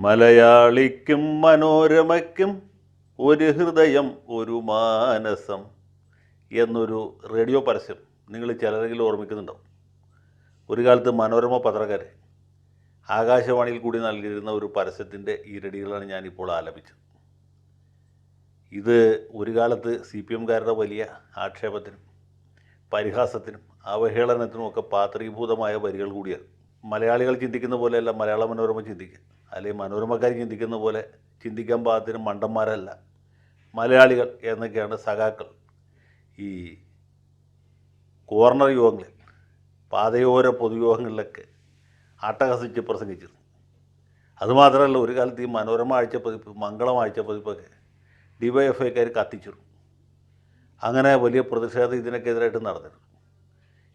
മലയാളിക്കും മനോരമയ്ക്കും ഒരു ഹൃദയം ഒരു മാനസം എന്നൊരു റേഡിയോ പരസ്യം നിങ്ങൾ ചിലരെങ്കിലും ഓർമ്മിക്കുന്നുണ്ടാവും. ഒരു കാലത്ത് മനോരമ പത്രക്കാർ ആകാശവാണിയിൽ കൂടി നൽകിയിരുന്ന ഒരു പരസ്യത്തിൻ്റെ ഈരടികളാണ് ഞാനിപ്പോൾ ആലപിച്ചത്. ഇത് ഒരു കാലത്ത് CPM-കാരുടെ വലിയ ആക്ഷേപത്തിനും പരിഹാസത്തിനും അവഹേളനത്തിനുമൊക്കെ പാത്രീഭൂതമായ വരികൾ കൂടിയാണ്. മലയാളികൾ ചിന്തിക്കുന്ന പോലെയല്ല മലയാള മനോരമ ചിന്തിക്കുക, അല്ലെങ്കിൽ മനോരമക്കാർ ചിന്തിക്കുന്ന പോലെ ചിന്തിക്കാൻ പാകത്തിന് മണ്ടന്മാരല്ല മലയാളികൾ എന്നൊക്കെയാണ് സഖാക്കൾ ഈ കോർണർ യോഗങ്ങളിൽ, പാതയോര പൊതുയോഗങ്ങളിലൊക്കെ അട്ടഹസിച്ച് പ്രസംഗിച്ചത്. അതുമാത്രമല്ല, ഒരു കാലത്ത് ഈ മനോരമ ആഴ്ചപ്പതിപ്പ്, മംഗളം ആഴ്ചപ്പതിപ്പൊക്കെ DYFIക്കാർ കത്തിച്ചിരുന്നു. അങ്ങനെ വലിയ പ്രതിഷേധം ഇതിനൊക്കെതിരായിട്ട് നടന്നിരുന്നു.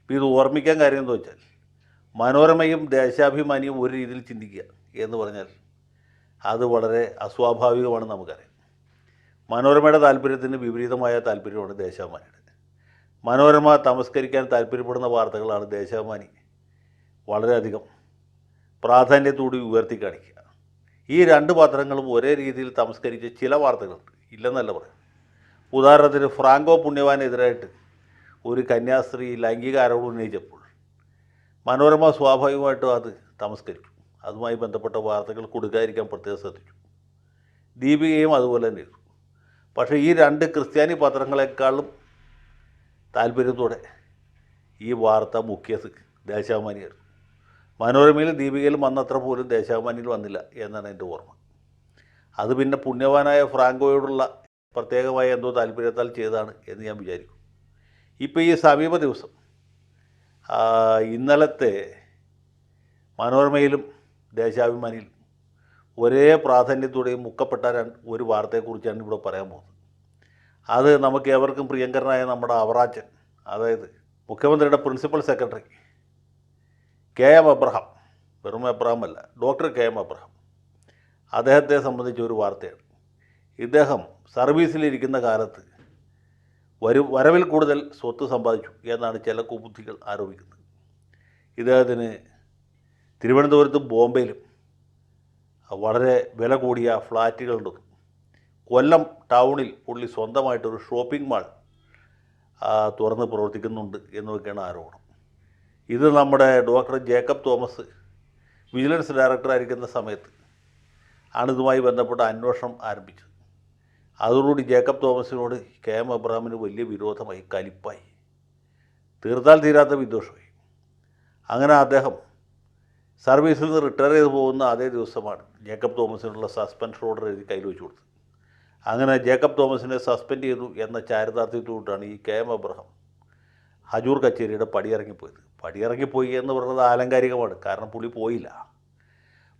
ഇപ്പോൾ ഇത് ഓർമ്മിക്കാൻ കാര്യം എന്താ വെച്ചാൽ, മനോരമയും ദേശാഭിമാനിയും ഒരു രീതിയിൽ ചിന്തിക്കുക എന്ന് പറഞ്ഞാൽ അത് വളരെ അസ്വാഭാവികമാണ്. നമുക്കറിയാം, മനോരമയുടെ താല്പര്യത്തിന് വിപരീതമായ താല്പര്യമാണ് ദേശാഭിമാനിയുടെ. മനോരമ തമസ്കരിക്കാൻ താല്പര്യപ്പെടുന്ന വാർത്തകളാണ് ദേശാഭിമാനി വളരെയധികം പ്രാധാന്യത്തോടെ ഉയർത്തി കാണിക്കുക. ഈ രണ്ട് പത്രങ്ങളും ഒരേ രീതിയിൽ തമസ്കരിച്ച ചില വാർത്തകളുണ്ട്, ഇല്ലെന്നല്ല പറയാം. ഉദാഹരണത്തിന്, ഫ്രാങ്കോ പുണ്യവാനെതിരായിട്ട് ഒരു കന്യാസ്ത്രീ ലൈംഗിക ആരോപണം ഉന്നയിച്ചപ്പോൾ മനോരമ സ്വാഭാവികമായിട്ടും അത് തമസ്കരിച്ചു. അതുമായി ബന്ധപ്പെട്ട വാർത്തകൾ കൊടുക്കാതിരിക്കാൻ പ്രത്യേകം ശ്രദ്ധിച്ചു. ദീപികയും അതുപോലെ തന്നെ ചെയ്തു. പക്ഷേ ഈ രണ്ട് ക്രിസ്ത്യാനി പത്രങ്ങളെക്കാളും താല്പര്യത്തോടെ ഈ വാർത്ത മുഖ്യത് ദേശാഭിമാനിയായിരുന്നു. മനോരമയിലും ദീപികയിലും വന്നത്ര പോലും ദേശാഭിമാനിയിൽ വന്നില്ല എന്നാണ് എൻ്റെ ഓർമ്മ. അത് പിന്നെ പുണ്യവാനായ ഫ്രാങ്കോയോടുള്ള പ്രത്യേകമായ എന്തോ താല്പര്യത്താൽ ചെയ്തതാണ് എന്ന് ഞാൻ വിചാരിക്കും. ഇപ്പോൾ ഈ സമീപ ദിവസം ഇന്നലത്തെ മനോരമയിലും ദേശാഭിമാനിയിലും ഒരേ പ്രാധാന്യത്തോടെയും മുക്കപ്പെട്ട ഒരു വാർത്തയെക്കുറിച്ചാണ് ഇവിടെ പറയാൻ പോകുന്നത്. അത് നമുക്ക് ഏവർക്കും പ്രിയങ്കരനായ നമ്മുടെ അവറാച്ചൻ, അതായത് മുഖ്യമന്ത്രിയുടെ പ്രിൻസിപ്പൽ സെക്രട്ടറി KM എബ്രഹാം, വെറും എബ്രഹാം അല്ല, ഡോക്ടർ KM എബ്രഹാം, അദ്ദേഹത്തെ സംബന്ധിച്ച ഒരു വാർത്തയാണ്. ഇദ്ദേഹം സർവീസിലിരിക്കുന്ന കാലത്ത് വരവിൽ കൂടുതൽ സ്വത്ത് സമ്പാദിച്ചു എന്നാണ് ചില കുബുദ്ധികൾ ആരോപിക്കുന്നത്. ഇദ്ദേഹത്തിന് തിരുവനന്തപുരത്തും ബോംബെയിലും വളരെ വില കൂടിയ ഫ്ലാറ്റുകളുണ്ട്. കൊല്ലം ടൗണിൽ പുള്ളി സ്വന്തമായിട്ടൊരു ഷോപ്പിംഗ് മാൾ തുറന്ന് പ്രവർത്തിക്കുന്നുണ്ട് എന്നൊക്കെയാണ് ആരോപണം. ഇത് നമ്മുടെ ഡോക്ടർ ജേക്കബ് തോമസ് വിജിലൻസ് ഡയറക്ടറായിരിക്കുന്ന സമയത്ത് ആണ് ഇതുമായി ബന്ധപ്പെട്ട അന്വേഷണം ആരംഭിച്ചത്. അതോടുകൂടി ജേക്കബ് തോമസിനോട് KM എബ്രഹാമിന് വലിയ വിരോധമായി, കലിപ്പായി, തീർത്താൽ തീരാത്ത വിദ്വേഷമായി. അങ്ങനെ അദ്ദേഹം സർവീസിൽ നിന്ന് റിട്ടയർ ചെയ്ത് പോകുന്ന അതേ ദിവസമാണ് ജേക്കബ് തോമസിനുള്ള സസ്പെൻഷൻ ഓർഡർ എഴുതി കയ്യിൽ വെച്ച് കൊടുത്തത്. അങ്ങനെ ജേക്കബ് തോമസിനെ സസ്പെൻഡ് ചെയ്തു എന്ന ചാരിതാർത്ഥ്യത്തോട്ടാണ് ഈ KM എബ്രഹാം ഹജൂർ കച്ചേരിയുടെ പടിയിറങ്ങിപ്പോയത്. പടിയിറങ്ങിപ്പോയി എന്ന് പറയുന്നത് ആലങ്കാരികമാണ്, കാരണം പുള്ളി പോയില്ല.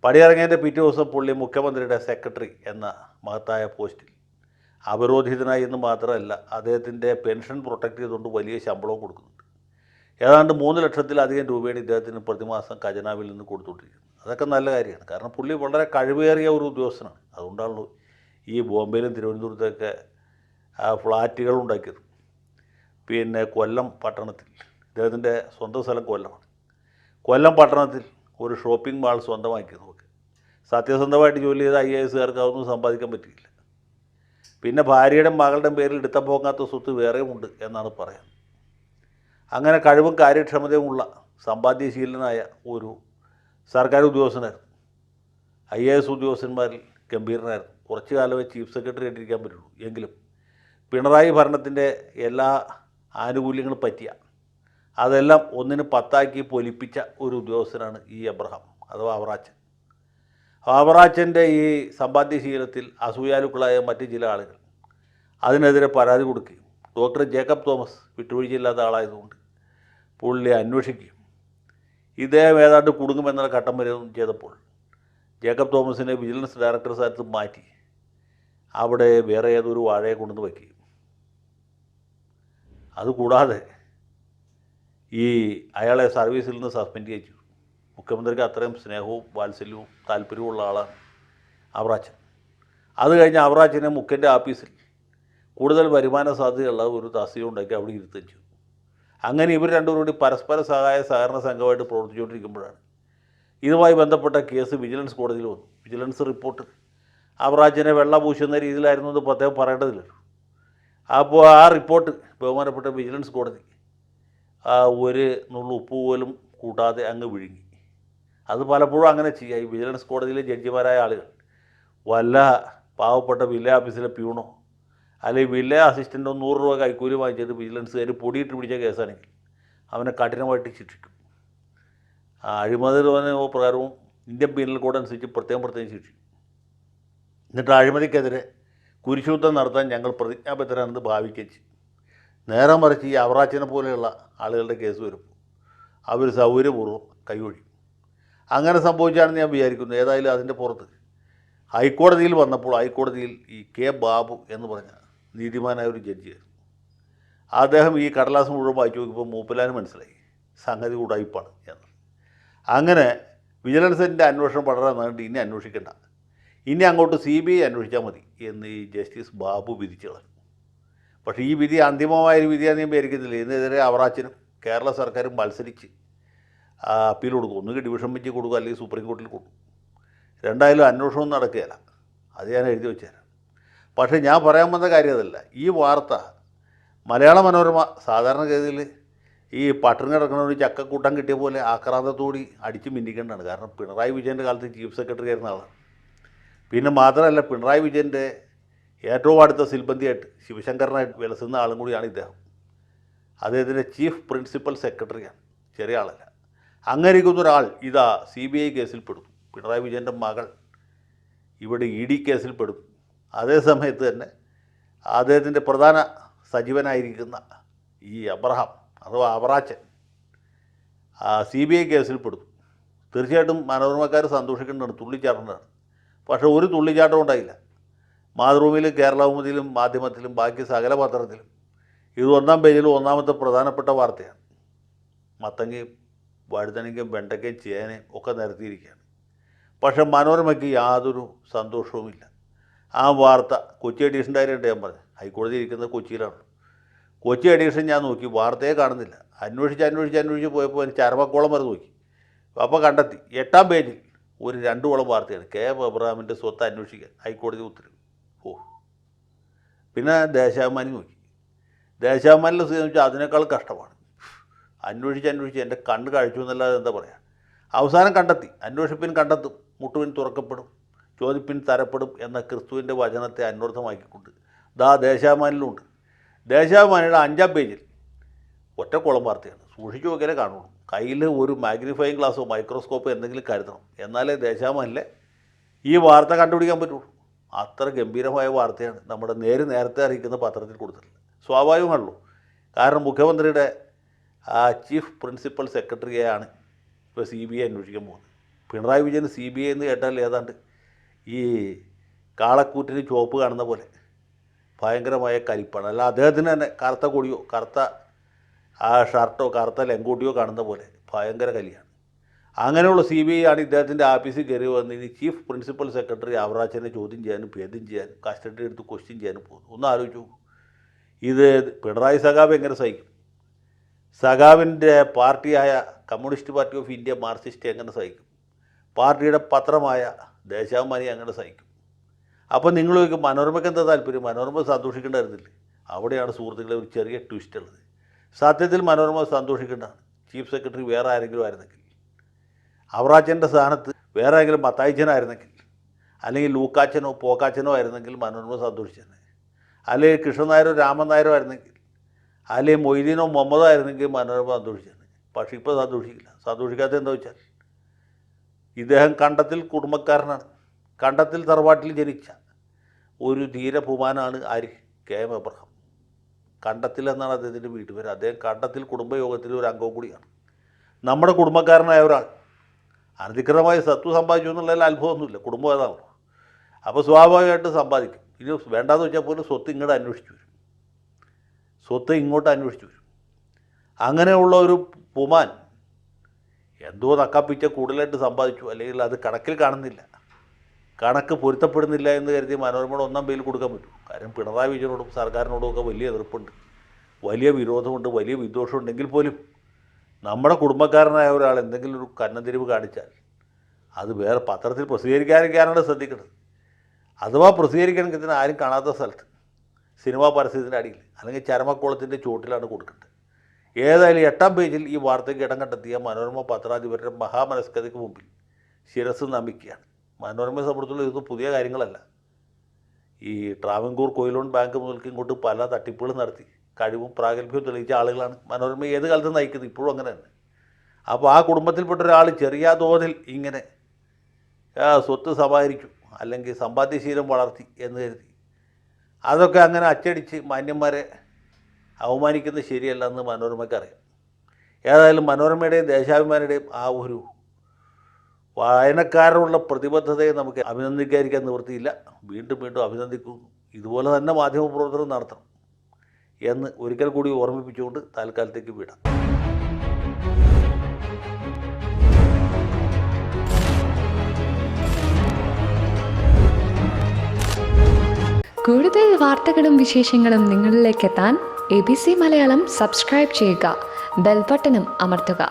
പടിയിറങ്ങിയതിൻ്റെ പിറ്റേ ദിവസം പുള്ളി മുഖ്യമന്ത്രിയുടെ സെക്രട്ടറി എന്ന മഹത്തായ പോസ്റ്റിൽ അവരോധിതനായി എന്ന് മാത്രമല്ല, അദ്ദേഹത്തിൻ്റെ പെൻഷൻ പ്രൊട്ടക്റ്റ് ചെയ്തുകൊണ്ട് വലിയ ശമ്പളവും കൊടുക്കുന്നുണ്ട്. ഏതാണ്ട് 3 ലക്ഷത്തിലധികം രൂപയാണ് ഇദ്ദേഹത്തിന് പ്രതിമാസം ഖജനാവിൽ നിന്ന് കൊടുത്തുകൊണ്ടിരിക്കുന്നത്. അതൊക്കെ നല്ല കാര്യമാണ്, കാരണം പുള്ളി വളരെ കഴിവേറിയ ഒരു ഉദ്യോഗസ്ഥനാണ്. അതുകൊണ്ടാണല്ലോ ഈ ബോംബെയിലും തിരുവനന്തപുരത്തൊക്കെ ഫ്ലാറ്റുകൾ ഉണ്ടാക്കിയത്. പിന്നെ കൊല്ലം പട്ടണത്തിൽ, ഇദ്ദേഹത്തിൻ്റെ സ്വന്തം സ്ഥലം കൊല്ലമാണ്, കൊല്ലം പട്ടണത്തിൽ ഒരു ഷോപ്പിംഗ് മാൾ സ്വന്തമാക്കിയത്. നമുക്ക് സത്യസന്ധമായിട്ട് ജോലി ചെയ്ത IAS-കാർക്ക് അതൊന്നും സമ്പാദിക്കാൻ പറ്റിയില്ല. പിന്നെ ഭാര്യയുടെയും മകളുടെയും പേരിൽ എടുത്ത പോകാത്ത സ്വത്ത് വേറെയുമുണ്ട് എന്നാണ് പറയുന്നത്. അങ്ങനെ കഴിവും കാര്യക്ഷമതയുമുള്ള സമ്പാദ്യശീലനായ ഒരു സർക്കാർ ഉദ്യോഗസ്ഥനായിരുന്നു. IAS ഉദ്യോഗസ്ഥന്മാരിൽ ഗംഭീരനായിരുന്നു. കുറച്ചു കാലമേ ചീഫ് സെക്രട്ടറി ആയിട്ടിരിക്കാൻ പറ്റുള്ളൂ. എങ്കിലും പിണറായി ഭരണത്തിൻ്റെ എല്ലാ ആനുകൂല്യങ്ങളും പറ്റിയ അതെല്ലാം ഒന്നിന് 10 പൊലിപ്പിച്ച ഒരു ഉദ്യോഗസ്ഥനാണ് ഈ എബ്രഹാം അഥവാ അവറാച്ചൻ. അവറാച്ചൻ്റെ ഈ സമ്പാദ്യശീലത്തിൽ അസൂയാലുക്കളായ മറ്റ് ചില ആളുകൾ അതിനെതിരെ പരാതി കൊടുക്കുകയും ഡോക്ടർ ജേക്കബ് തോമസ് വിട്ടുവീഴ്ചയില്ലാത്ത ആളായതുകൊണ്ട് പുള്ളി അന്വേഷിക്കുകയും ഇദ്ദേഹം ഏതാണ്ട് കുടുങ്ങുമെന്നുള്ള ഘട്ടം വരെ ചെയ്തപ്പോൾ ജേക്കബ് തോമസിനെ വിജിലൻസ് ഡയറക്ടർ സ്ഥാനത്ത് മാറ്റി അവിടെ വേറെ ഏതൊരു വാഴയെ കൊണ്ടുവന്ന് വയ്ക്കുകയും, അതുകൂടാതെ ഈ അയാളെ സർവീസിൽ നിന്ന് സസ്പെൻഡ് ചെയ്യിച്ചു. മുഖ്യമന്ത്രിക്ക് അത്രയും സ്നേഹവും വാത്സല്യവും താല്പര്യവും ഉള്ള ആളാണ് അവറാച്ചൻ. അത് കഴിഞ്ഞ് അവറാച്ചനെ മുഖ്യൻ്റെ ആഫീസിൽ കൂടുതൽ വരുമാന സാധ്യതയുള്ള ഒരു തസ്തിക ഉണ്ടാക്കി അവിടെ ഇരുത്തുകയും ചെയ്തു. അങ്ങനെ ഇവർ രണ്ടുപേരും കൂടി പരസ്പര സഹായ സഹകരണ സംഘമായിട്ട് പ്രവർത്തിച്ചുകൊണ്ടിരിക്കുമ്പോഴാണ് ഇതുമായി ബന്ധപ്പെട്ട കേസ് വിജിലൻസ് കോടതിയിൽ വന്നു. വിജിലൻസ് റിപ്പോർട്ട് അവറാച്ചനെ വെള്ള പൂശുന്ന രീതിയിലായിരുന്നു എന്ന് പ്രത്യേകം പറയേണ്ടതില്ലല്ലോ. അപ്പോൾ ആ റിപ്പോർട്ട് ബഹുമാനപ്പെട്ട വിജിലൻസ് കോടതി ഒരു നുള്ളു ഉപ്പ് പോലും കൂട്ടാതെ അങ്ങ് വിഴുങ്ങി. അത് പലപ്പോഴും അങ്ങനെ ചെയ്യുക. ഈ വിജിലൻസ് കോടതിയിലെ ജഡ്ജിമാരായ ആളുകൾ വല്ല പാവപ്പെട്ട വില്ലേജ് ഓഫീസിലെ പ്യൂണോ അല്ലെങ്കിൽ വില്ലേജ് അസിസ്റ്റൻറ്റോ 100 രൂപ കൈക്കൂലി വാങ്ങിച്ചിട്ട് വിജിലൻസുകാർ പൊടിയിട്ട് പിടിച്ച കേസാണെങ്കിൽ അവനെ കഠിനമായിട്ട് ശിക്ഷിക്കും. അഴിമതി പ്രകാരവും ഇന്ത്യൻ പീനൽ കോഡ് അനുസരിച്ച് പ്രത്യേകം ശിക്ഷിക്കും. എന്നിട്ട് അഴിമതിക്കെതിരെ കുരിശുദ്ധം നടത്താൻ ഞങ്ങൾ പ്രതിജ്ഞാബദ്ധരാണെന്ന് ഭാവിക്കുകയും ചെയ്യും. നേരെ മറിച്ച് ഈ അവറാച്ചനെ പോലെയുള്ള ആളുകളുടെ കേസ് വരുമ്പോൾ അവർ സൗകര്യപൂർവ്വം കൈയൊഴിയും. അങ്ങനെ സംഭവിച്ചാണെന്ന് ഞാൻ വിചാരിക്കുന്നു. ഏതായാലും അതിൻ്റെ പുറത്ത് ഹൈക്കോടതിയിൽ വന്നപ്പോൾ ഹൈക്കോടതിയിൽ ഈ കെ ബാബു എന്ന് പറഞ്ഞ നീതിമാനായ ഒരു ജഡ്ജിയായിരുന്നു. അദ്ദേഹം ഈ കടലാസ് മുഴുവൻ വായിച്ചു നോക്കിയപ്പോൾ മൂപ്പലാന് മനസ്സിലായി സംഗതി ഉടായിപ്പാണ് എന്ന്. അങ്ങനെ വിജിലൻസിൻ്റെ അന്വേഷണം വളരെ നീണ്ട്, ഇനി അന്വേഷിക്കേണ്ട, ഇനി അങ്ങോട്ട് CBI അന്വേഷിച്ചാൽ മതി എന്ന് ഈ ജസ്റ്റിസ് ബാബു വിധിച്ചു കളഞ്ഞു. പക്ഷേ ഈ വിധി അന്തിമമായൊരു വിധിയാണെന്ന് ഞാൻ വിചാരിക്കുന്നില്ല. ഇതിനെതിരെ അവറാച്ചനും കേരള സർക്കാരും മത്സരിച്ച് അപ്പീൽ കൊടുക്കും. ഒന്നുകിൽ ഡിവിഷൻ ബെഞ്ചിൽ കൊടുക്കും, അല്ലെങ്കിൽ സുപ്രീം കോടതിയിൽ കൊടുക്കും. രണ്ടായാലും അന്വേഷണമൊന്നും നടക്കുകയില്ല. അത് ഞാൻ എഴുതി വെച്ചുതരാം. പക്ഷേ ഞാൻ പറയാൻ വന്ന കാര്യം അതല്ല. ഈ വാർത്ത മലയാള മനോരമ സാധാരണഗതിയിൽ ഈ പട്ടിണി കിടക്കുന്ന ഒരു ചക്കക്കൂട്ടം കിട്ടിയ പോലെ ആക്രാന്തത്തോടി അടിച്ച് മിന്നിക്കേണ്ടതാണ്. കാരണം പിണറായി വിജയൻ്റെ കാലത്ത് ചീഫ് സെക്രട്ടറി ആയിരുന്ന ആളാണ്. പിന്നെ മാത്രമല്ല, പിണറായി വിജയൻ്റെ ഏറ്റവും അടുത്ത സിൽബന്തിയായിട്ട് ശിവശങ്കരനായിട്ട് വിലസുന്ന ആളും കൂടിയാണ് ഇദ്ദേഹം. അദ്ദേഹത്തിൻ്റെ ചീഫ് പ്രിൻസിപ്പൽ സെക്രട്ടറിയാണ്, ചെറിയ ആളല്ല. അങ്ങനെ ഇരിക്കുന്ന ഒരാൾ ഇതാ CBI കേസിൽ പെടും. പിണറായി വിജയൻ്റെ മകൾ ഇവിടെ ED കേസിൽ പെടും. അതേ സമയത്ത് തന്നെ അദ്ദേഹത്തിൻ്റെ പ്രധാന സജീവനായിരിക്കുന്ന ഈ അബ്രഹാം അഥവാ അവറാച്ചൻ CBI കേസിൽ പെടും. തീർച്ചയായിട്ടും മനോരമക്കാർ സന്തോഷിക്കേണ്ടതാണ്, തുള്ളിച്ചാട്ടേണ്ടതാണ്. പക്ഷേ ഒരു തുള്ളിച്ചാട്ടം ഉണ്ടായില്ല. മാതൃഭൂമിയിലും കേരളകൗമുദിയിലും മാധ്യമത്തിലും ബാക്കി സകല പത്രത്തിലും ഇത് 1-ാം പേജിലും ഒന്നാമത്തെ പ്രധാനപ്പെട്ട വാർത്തയാണ്. മത്തങ്ങയും വഴുതനങ്ങയും വെണ്ടയ്ക്കയും ചേനയും ഒക്കെ നിരത്തിയിരിക്കുകയാണ്. പക്ഷേ മനോരമയ്ക്ക് യാതൊരു സന്തോഷവുമില്ല. ആ വാർത്ത കൊച്ചി എഡീഷൻ്റെ കാര്യമുണ്ട്. ഞാൻ പറഞ്ഞു, ഹൈക്കോടതി ഇരിക്കുന്നത് കൊച്ചിയിലാണ്. കൊച്ചി എഡീഷൻ ഞാൻ നോക്കി, വാർത്തയെ കാണുന്നില്ല. അന്വേഷിച്ച് പോയപ്പോൾ എനിക്ക് ചരമക്കോളം വരെ നോക്കി. അപ്പോൾ കണ്ടെത്തി 8-ാം പേജിൽ ഒരു 2 കോളം വാർത്തയാണ്. കെ എബ്രഹാമിൻ്റെ സ്വത്ത് അന്വേഷിക്കാൻ ഹൈക്കോടതി ഉത്തരവ്. പിന്നെ ദേശാഭിമാനി നോക്കി. ദേശാഭിമാനിലെ സ്ഥിതി വെച്ചാൽ അതിനേക്കാൾ കഷ്ടമാണ്. അന്വേഷിച്ച് എൻ്റെ കണ്ണ് കഴിച്ചു എന്നല്ലാതെ എന്താ പറയുക. അവസാനം കണ്ടെത്തി. അന്വേഷിപ്പിൻ കണ്ടെത്തും, മുട്ടുവിൻ തുറക്കപ്പെടും, ചോദിപ്പിൻ തരപ്പെടും എന്ന ക്രിസ്തുവിൻ്റെ വചനത്തെ അന്വർത്ഥമാക്കിക്കൊണ്ട് ദേശാഭിമാനിലുണ്ട്. ദേശാഭിമാനിയുടെ 5-ാം പേജിൽ ഒറ്റക്കോളം വാർത്തയാണ്. സൂക്ഷിച്ചു നോക്കിയാലേ കാണുള്ളൂ. കയ്യിൽ ഒരു മാഗ്നിഫയിങ് ഗ്ലാസോ മൈക്രോസ്കോപ്പോ എന്തെങ്കിലും കരുതണം, എന്നാലേ ദേശാഭിമാനിലെ ഈ വാർത്ത കണ്ടുപിടിക്കാൻ പറ്റുള്ളൂ. അത്ര ഗംഭീരമായ വാർത്തയാണ് നമ്മുടെ നേരത്തെ അറിയിക്കുന്ന പത്രത്തിൽ കൊടുത്തിട്ടുള്ളത്. സ്വാഭാവികമാണല്ലോ. കാരണം മുഖ്യമന്ത്രിയുടെ ചീഫ് പ്രിൻസിപ്പൽ സെക്രട്ടറിയെയാണ് ഇപ്പോൾ CBI അന്വേഷിക്കാൻ പോകുന്നത്. പിണറായി വിജയൻ CBI എന്ന് കേട്ടാൽ ഏതാണ്ട് ഈ കാളക്കൂറ്റിന് ചുവപ്പ് കാണുന്ന പോലെ ഭയങ്കരമായ കലിപ്പാണ്. അല്ല അദ്ദേഹത്തിന് തന്നെ കറുത്ത കൊടിയോ കറുത്ത ഷർട്ടോ കറുത്ത ലങ്കോട്ടിയോ കാണുന്ന പോലെ ഭയങ്കര കലിയാണ്. അങ്ങനെയുള്ള CBI ആണ് ഇദ്ദേഹത്തിൻ്റെ ആഫീസിൽ കയറി വന്ന് ഇനി ചീഫ് പ്രിൻസിപ്പൽ സെക്രട്ടറി അവറാച്ചനെ ചോദ്യം ചെയ്യാനും ഭേദം ചെയ്യാനും കസ്റ്റഡി എടുത്ത് ക്വസ്റ്റ്യൻ ചെയ്യാനും പോകുന്നു. ഒന്ന് ആലോചിച്ചു. ഇത് പിണറായി സഖാവ് എങ്ങനെ സഹിക്കും? സഖാവിൻ്റെ പാർട്ടിയായ communist party of India Marxist എങ്ങനെ സഹിക്കും? പാർട്ടിയുടെ പത്രമായ ദേശാഭിമാനി എങ്ങനെ സഹിക്കും? അപ്പോൾ നിങ്ങൾ ചോദിക്കും മനോരമയ്ക്ക് എന്താ താല്പര്യം? മനോരമ സന്തോഷിക്കേണ്ടായിരുന്നില്ലേ? അവിടെയാണ് സുഹൃത്തുക്കളെ ഒരു ചെറിയ ട്വിസ്റ്റ് ഉള്ളത്. സത്യത്തിൽ മനോരമ സന്തോഷിക്കേണ്ടതാണ്. ചീഫ് സെക്രട്ടറി വേറെ ആരെങ്കിലും ആയിരുന്നെങ്കിൽ, അവറാച്ചൻ്റെ സ്ഥാനത്ത് വേറെ ആരെങ്കിലും മത്തായിച്ചനായിരുന്നെങ്കിൽ, അല്ലെങ്കിൽ ലൂക്കാച്ചനോ പോക്കാച്ചനോ ആയിരുന്നെങ്കിൽ മനോരമ സന്തോഷിച്ചെന്നെ. അല്ലെങ്കിൽ കൃഷ്ണൻ നായരോ രാമൻ നായരോ ആയിരുന്നെങ്കിൽ, അല്ലെങ്കിൽ മൊയ്തീനോ മുഹമ്മദോ ആയിരുന്നെങ്കിൽ മനോരമ സന്തോഷിച്ചെന്നെ. പക്ഷേ ഇപ്പോൾ സന്തോഷിക്കില്ല. സന്തോഷിക്കാത്തത് എന്താ വെച്ചാൽ ഇദ്ദേഹം കണ്ടത്തിൽ കുടുംബക്കാരനാണ്. കണ്ടത്തിൽ തറവാട്ടിൽ ജനിച്ച ഒരു ധീരപുമാനാണ് ആര്? K M Abraham. കണ്ടത്തിൽ എന്നാണ് അദ്ദേഹത്തിൻ്റെ വീട്ടുപേര്. അദ്ദേഹം കണ്ടത്തിൽ കുടുംബയോഗത്തിലെ ഒരു അംഗവും കൂടിയാണ്. നമ്മുടെ കുടുംബക്കാരനായ ഒരാൾ അനധികൃതമായി സ്വത്ത് സമ്പാദിച്ചു എന്നുള്ളതിൽ അത്ഭുതമൊന്നുമില്ല. കുടുംബം ഏതാണല്ലോ. അപ്പോൾ സ്വാഭാവികമായിട്ട് സമ്പാദിക്കും. ഇനി വേണ്ടാന്ന് വെച്ചാൽ പോലും സ്വത്ത് ഇങ്ങോട്ട് അന്വേഷിച്ചു വരും. അങ്ങനെയുള്ള ഒരു പുമാൻ എന്തോ നക്കാപ്പിച്ച കൂടുതലായിട്ട് സമ്പാദിച്ചു, അല്ലെങ്കിൽ അത് കണക്കിൽ കാണുന്നില്ല, കണക്ക് പൊരുത്തപ്പെടുന്നില്ല എന്ന് കരുതി മനോരമയുടെ 1-ാം പേജിൽ കൊടുക്കാൻ പറ്റും. കാര്യം പിണറായി വിജയനോടും സർക്കാരിനോടും ഒക്കെ വലിയ എതിർപ്പുണ്ട്, വലിയ വിരോധമുണ്ട്, വലിയ വിദ്വേഷം ഉണ്ടെങ്കിൽ പോലും നമ്മുടെ കുടുംബക്കാരനായ ഒരാൾ എന്തെങ്കിലും ഒരു കന്നതിരിവ് കാണിച്ചാൽ അത് വേറെ പത്രത്തിൽ പ്രസിദ്ധീകരിക്കാനൊക്കെയാണ് ശ്രദ്ധിക്കുന്നത്. അഥവാ പ്രസിദ്ധീകരിക്കണമെങ്കിൽ ഇതിന് ആരും കാണാത്ത സ്ഥലത്ത് സിനിമാ പരസ്യത്തിൻ്റെ അടിയിൽ അല്ലെങ്കിൽ ചരമക്കോളത്തിൻ്റെ ചുവട്ടിലാണ് കൊടുക്കേണ്ടത്. ഏതായാലും 8-ാം പേജിൽ ഈ വാർത്തയ്ക്ക് ഇടം കണ്ടെത്തിയ മനോരമ പത്രാധിപരുടെ മഹാമനസ്കതയ്ക്ക് മുമ്പിൽ ശിരസ് നമിക്കുകയാണ്. മനോരമയെ സംബന്ധിച്ചുള്ള ഇതൊന്നും പുതിയ കാര്യങ്ങളല്ല. ഈ ട്രാവൻകൂർ കൊയിലോൺ ബാങ്ക് മുതൽക്ക് ഇങ്ങോട്ട് പല തട്ടിപ്പുകൾ നടത്തി കഴിവും പ്രാഗൽഭ്യവും തെളിയിച്ച ആളുകളാണ് മനോരമ ഏത് കാലത്ത് നയിക്കുന്നത്, ഇപ്പോഴും അങ്ങനെ തന്നെ. അപ്പോൾ ആ കുടുംബത്തിൽപ്പെട്ട ഒരാൾ ചെറിയ തോതിൽ ഇങ്ങനെ സ്വത്ത് സമാഹരിച്ചു അല്ലെങ്കിൽ സമ്പാദ്യശീലം വളർത്തി എന്ന് കരുതി അതൊക്കെ അങ്ങനെ അച്ചടിച്ച് മാന്യന്മാരെ അവമാനിക്കുന്നത് ശരിയല്ല എന്ന് മനോരമയ്ക്ക് അറിയാം. ഏതായാലും മനോരമയുടെയും ദേശാഭിമാനിയുടെയും ആ ഒരു വായനക്കാരോടുള്ള പ്രതിബദ്ധതയെ നമുക്ക് അഭിനന്ദിക്കാതിരിക്കാൻ നിവൃത്തിയില്ല. വീണ്ടും വീണ്ടും അഭിനന്ദിക്കുന്നു. ഇതുപോലെ തന്നെ മാധ്യമപ്രവർത്തനം നടത്തണം എന്ന് ഒരിക്കൽ കൂടി ഓർമ്മിപ്പിച്ചുകൊണ്ട് തൽക്കാലത്തേക്ക് വിടാം. കൂടുതൽ വാർത്തകളും വിശേഷങ്ങളും നിങ്ങളിലേക്ക് എത്താൻ ABC മലയാളം സബ്സ്ക്രൈബ് ചെയ്യുക, ബെൽ ബട്ടണും അമർത്തുക.